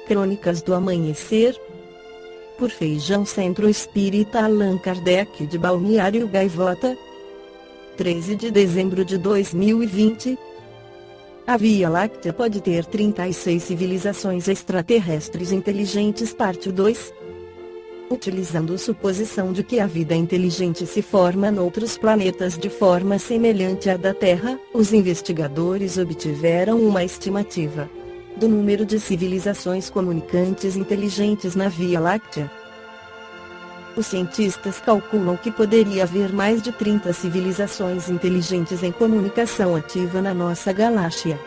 Crônicas do Amanhecer, por Feijão Centro Espírita Allan Kardec de Balneário Gaivota, 13 de dezembro de 2020. A Via Láctea pode ter 36 civilizações extraterrestres inteligentes. Parte 2. Utilizando a suposição de que a vida inteligente se forma noutros planetas de forma semelhante à da Terra, os investigadores obtiveram uma estimativa do número de civilizações comunicantes inteligentes na Via Láctea. Os cientistas calculam que poderia haver mais de 30 civilizações inteligentes em comunicação ativa na nossa galáxia.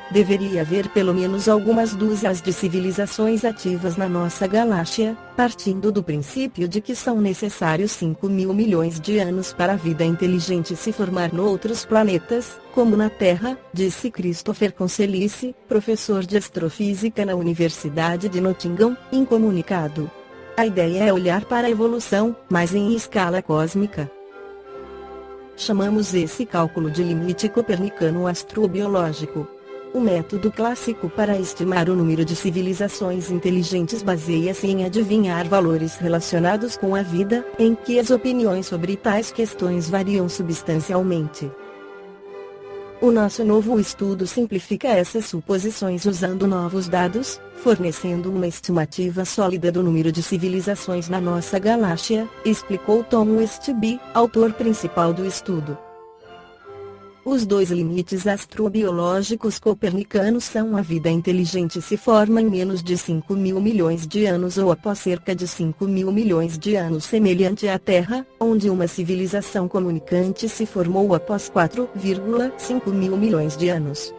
Deveria haver pelo menos algumas dúzias de civilizações ativas na nossa galáxia, partindo do princípio de que são necessários 5.000 milhões de anos para a vida inteligente se formar noutros planetas, como na Terra, disse Christopher Conselice, professor de astrofísica na Universidade de Nottingham, em comunicado. A ideia é olhar para a evolução, mas em escala cósmica. Chamamos esse cálculo de limite copernicano astrobiológico. O método clássico para estimar o número de civilizações inteligentes baseia-se em adivinhar valores relacionados com a vida, em que as opiniões sobre tais questões variam substancialmente. O nosso novo estudo simplifica essas suposições usando novos dados, fornecendo uma estimativa sólida do número de civilizações na nossa galáxia, explicou Tom Westby, autor principal do estudo. Os dois limites astrobiológicos copernicanos são: a vida inteligente se forma em menos de 5.000 milhões de anos ou após cerca de 5.000 milhões de anos, semelhante à Terra, onde uma civilização comunicante se formou após 4,5 mil milhões de anos.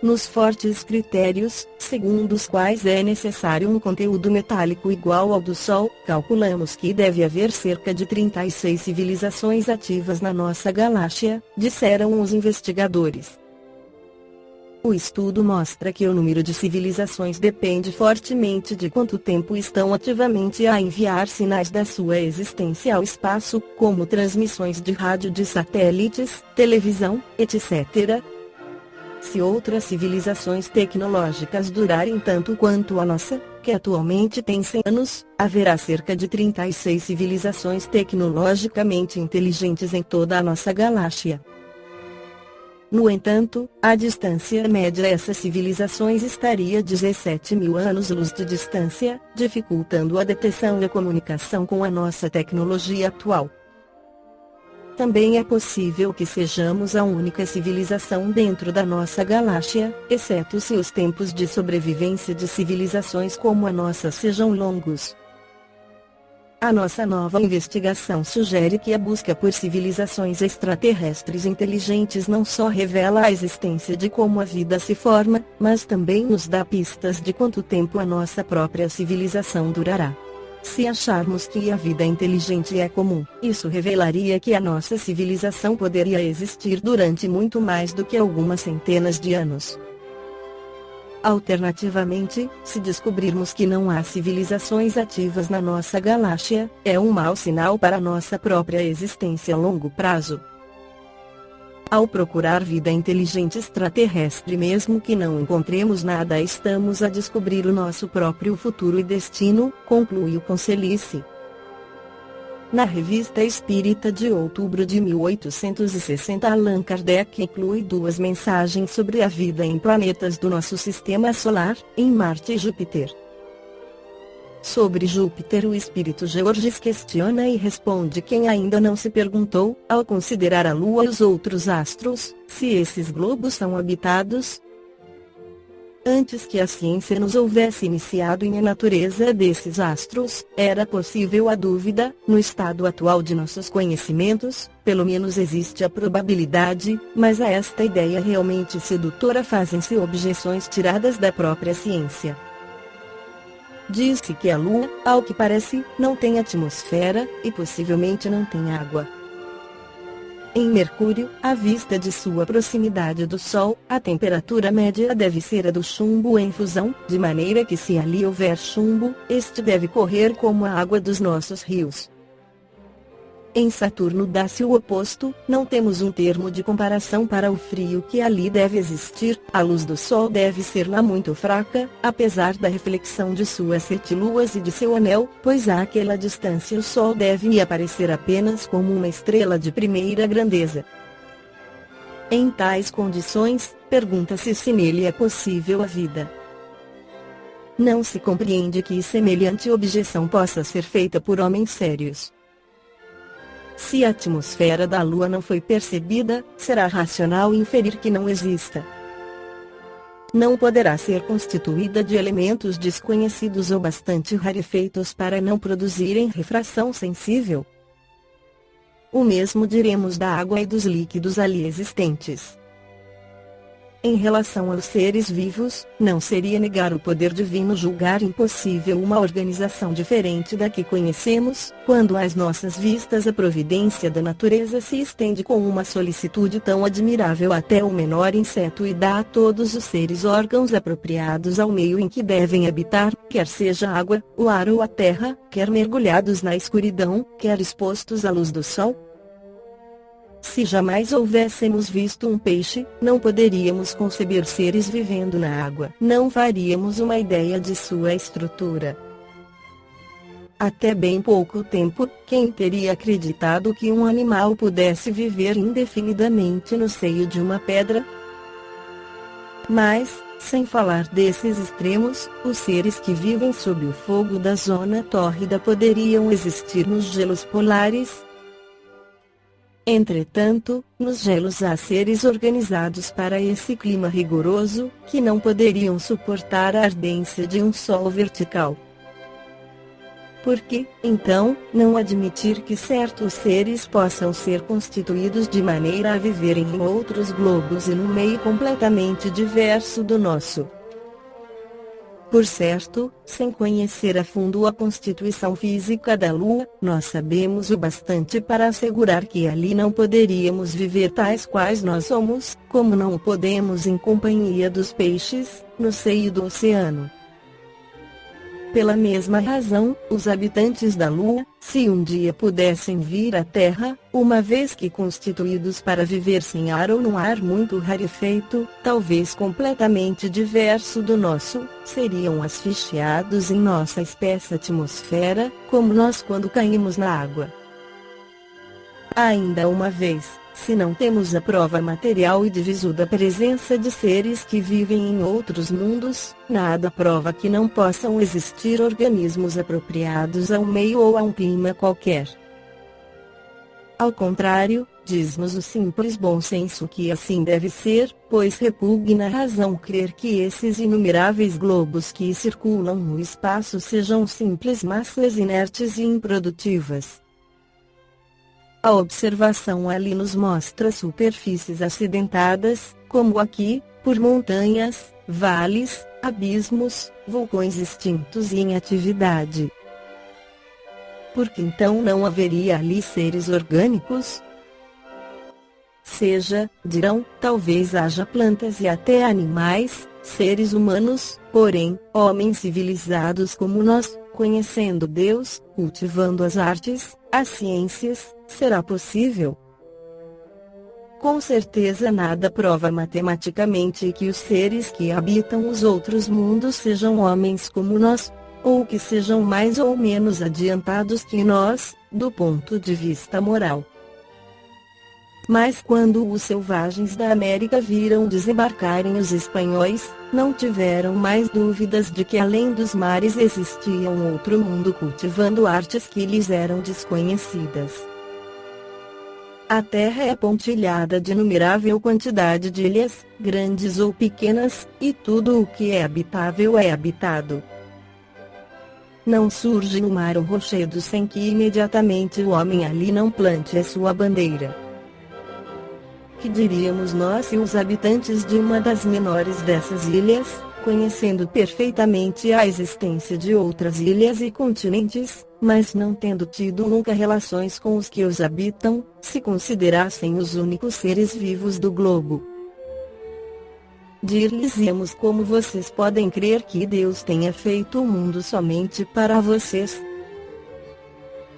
Nos fortes critérios, segundo os quais é necessário um conteúdo metálico igual ao do Sol, calculamos que deve haver cerca de 36 civilizações ativas na nossa galáxia, disseram os investigadores. O estudo mostra que o número de civilizações depende fortemente de quanto tempo estão ativamente a enviar sinais da sua existência ao espaço, como transmissões de rádio de satélites, televisão, etc. Se outras civilizações tecnológicas durarem tanto quanto a nossa, que atualmente tem 100 anos, haverá cerca de 36 civilizações tecnologicamente inteligentes em toda a nossa galáxia. No entanto, a distância média a essas civilizações estaria 17.000 anos-luz de distância, dificultando a detecção e a comunicação com a nossa tecnologia atual. Também é possível que sejamos a única civilização dentro da nossa galáxia, exceto se os tempos de sobrevivência de civilizações como a nossa sejam longos. A nossa nova investigação sugere que a busca por civilizações extraterrestres inteligentes não só revela a existência de como a vida se forma, mas também nos dá pistas de quanto tempo a nossa própria civilização durará. Se acharmos que a vida inteligente é comum, isso revelaria que a nossa civilização poderia existir durante muito mais do que algumas centenas de anos. Alternativamente, se descobrirmos que não há civilizações ativas na nossa galáxia, é um mau sinal para nossa própria existência a longo prazo. Ao procurar vida inteligente extraterrestre, mesmo que não encontremos nada, estamos a descobrir o nosso próprio futuro e destino, conclui o Conselice. Na Revista Espírita de outubro de 1860, Allan Kardec inclui duas mensagens sobre a vida em planetas do nosso sistema solar, em Marte e Júpiter. Sobre Júpiter, o espírito Georges questiona e responde quem ainda não se perguntou, ao considerar a Lua e os outros astros, se esses globos são habitados. Antes que a ciência nos houvesse iniciado em a natureza desses astros, era possível a dúvida. No estado atual de nossos conhecimentos, pelo menos existe a probabilidade, mas a esta ideia realmente sedutora fazem-se objeções tiradas da própria ciência. Diz-se que a Lua, ao que parece, não tem atmosfera, e possivelmente não tem água. Em Mercúrio, à vista de sua proximidade do Sol, a temperatura média deve ser a do chumbo em fusão, de maneira que se ali houver chumbo, este deve correr como a água dos nossos rios. Em Saturno dá-se o oposto, não temos um termo de comparação para o frio que ali deve existir, a luz do Sol deve ser lá muito fraca, apesar da reflexão de suas 7 luas e de seu anel, pois àquela distância o Sol deve me aparecer apenas como uma estrela de primeira grandeza. Em tais condições, pergunta-se se nele é possível a vida. Não se compreende que semelhante objeção possa ser feita por homens sérios. Se a atmosfera da Lua não foi percebida, será racional inferir que não exista. Não poderá ser constituída de elementos desconhecidos ou bastante rarefeitos para não produzirem refração sensível. O mesmo diremos da água e dos líquidos ali existentes. Em relação aos seres vivos, não seria negar o poder divino julgar impossível uma organização diferente da que conhecemos, quando às nossas vistas a providência da natureza se estende com uma solicitude tão admirável até o menor inseto e dá a todos os seres órgãos apropriados ao meio em que devem habitar, quer seja a água, o ar ou a terra, quer mergulhados na escuridão, quer expostos à luz do sol. Se jamais houvéssemos visto um peixe, não poderíamos conceber seres vivendo na água. Não faríamos uma ideia de sua estrutura. Até bem pouco tempo, quem teria acreditado que um animal pudesse viver indefinidamente no seio de uma pedra? Mas, sem falar desses extremos, os seres que vivem sob o fogo da zona tórrida poderiam existir nos gelos polares? Entretanto, nos gelos há seres organizados para esse clima rigoroso, que não poderiam suportar a ardência de um sol vertical. Por que, então, não admitir que certos seres possam ser constituídos de maneira a viverem em outros globos e num meio completamente diverso do nosso? Por certo, sem conhecer a fundo a constituição física da Lua, nós sabemos o bastante para assegurar que ali não poderíamos viver tais quais nós somos, como não o podemos em companhia dos peixes, no seio do oceano. Pela mesma razão, os habitantes da Lua, se um dia pudessem vir à Terra, uma vez que constituídos para viver sem ar ou num ar muito rarefeito, talvez completamente diverso do nosso, seriam asfixiados em nossa espessa atmosfera, como nós quando caímos na água. Ainda uma vez, se não temos a prova material e de visu da presença de seres que vivem em outros mundos, nada prova que não possam existir organismos apropriados a um meio ou a um clima qualquer. Ao contrário, diz-nos o simples bom senso que assim deve ser, pois repugna a razão crer que esses inumeráveis globos que circulam no espaço sejam simples massas inertes e improdutivas. A observação ali nos mostra superfícies acidentadas, como aqui, por montanhas, vales, abismos, vulcões extintos e em atividade. Por que então não haveria ali seres orgânicos? Seja, dirão, talvez haja plantas e até animais, seres humanos, porém, homens civilizados como nós, conhecendo Deus, cultivando as artes, as ciências, será possível? Com certeza nada prova matematicamente que os seres que habitam os outros mundos sejam homens como nós, ou que sejam mais ou menos adiantados que nós, do ponto de vista moral. Mas quando os selvagens da América viram desembarcarem os espanhóis, não tiveram mais dúvidas de que além dos mares existia um outro mundo cultivando artes que lhes eram desconhecidas. A Terra é pontilhada de inumerável quantidade de ilhas, grandes ou pequenas, e tudo o que é habitável é habitado. Não surge no mar um rochedo sem que imediatamente o homem ali não plante a sua bandeira. Que diríamos nós se os habitantes de uma das menores dessas ilhas, conhecendo perfeitamente a existência de outras ilhas e continentes, mas não tendo tido nunca relações com os que os habitam, se considerassem os únicos seres vivos do globo? Dir-lhes-íamos como vocês podem crer que Deus tenha feito o mundo somente para vocês?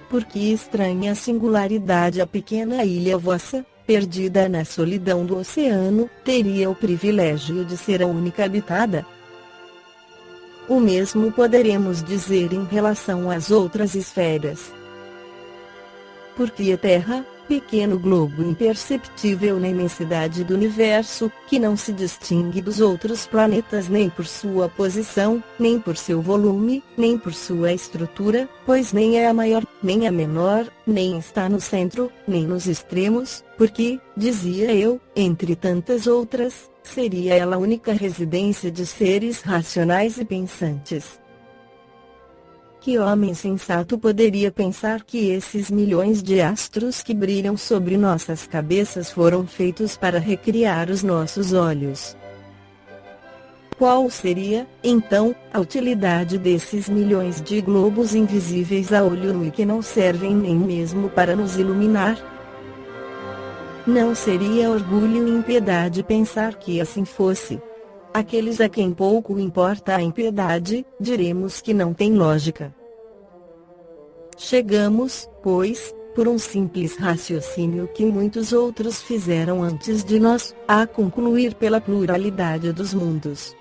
Por que estranha singularidade a pequena ilha vossa, perdida na solidão do oceano, teria o privilégio de ser a única habitada? O mesmo poderemos dizer em relação às outras esferas. Porque a Terra, pequeno globo imperceptível na imensidade do universo, que não se distingue dos outros planetas nem por sua posição, nem por seu volume, nem por sua estrutura, pois nem é a maior, nem a menor, nem está no centro, nem nos extremos, porque, dizia eu, entre tantas outras, seria ela a única residência de seres racionais e pensantes. Que homem sensato poderia pensar que esses milhões de astros que brilham sobre nossas cabeças foram feitos para recriar os nossos olhos? Qual seria, então, a utilidade desses milhões de globos invisíveis a olho nu e que não servem nem mesmo para nos iluminar? Não seria orgulho e impiedade pensar que assim fosse? Aqueles a quem pouco importa a impiedade, diremos que não tem lógica. Chegamos, pois, por um simples raciocínio que muitos outros fizeram antes de nós, a concluir pela pluralidade dos mundos.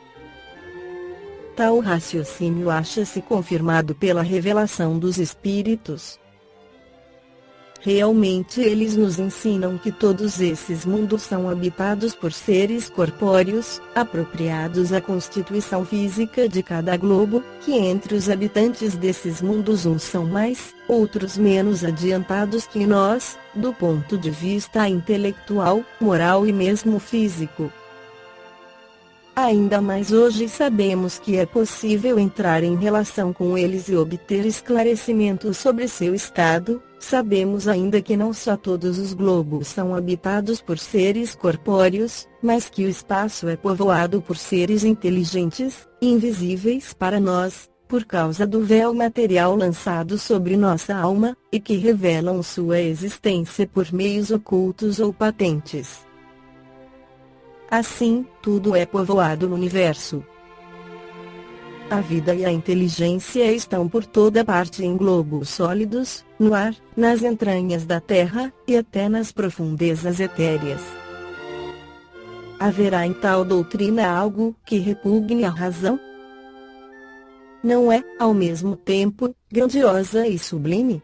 Tal raciocínio acha-se confirmado pela revelação dos Espíritos. Realmente eles nos ensinam que todos esses mundos são habitados por seres corpóreos, apropriados à constituição física de cada globo, que entre os habitantes desses mundos uns são mais, outros menos adiantados que nós, do ponto de vista intelectual, moral e mesmo físico. Ainda mais hoje sabemos que é possível entrar em relação com eles e obter esclarecimento sobre seu estado. Sabemos ainda que não só todos os globos são habitados por seres corpóreos, mas que o espaço é povoado por seres inteligentes, invisíveis para nós, por causa do véu material lançado sobre nossa alma, e que revelam sua existência por meios ocultos ou patentes. Assim, tudo é povoado no universo. A vida e a inteligência estão por toda parte em globos sólidos, no ar, nas entranhas da terra, e até nas profundezas etéreas. Haverá em tal doutrina algo que repugne a razão? Não é, ao mesmo tempo, grandiosa e sublime?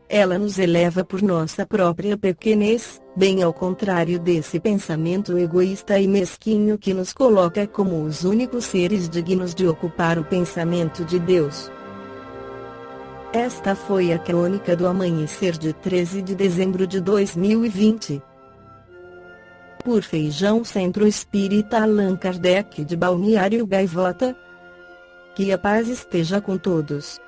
Ela nos eleva por nossa própria pequenez, bem ao contrário desse pensamento egoísta e mesquinho que nos coloca como os únicos seres dignos de ocupar o pensamento de Deus. Esta foi a crônica do amanhecer de 13 de dezembro de 2020. Por Feijão Centro Espírita Allan Kardec de Balneário Gaivota. Que a paz esteja com todos.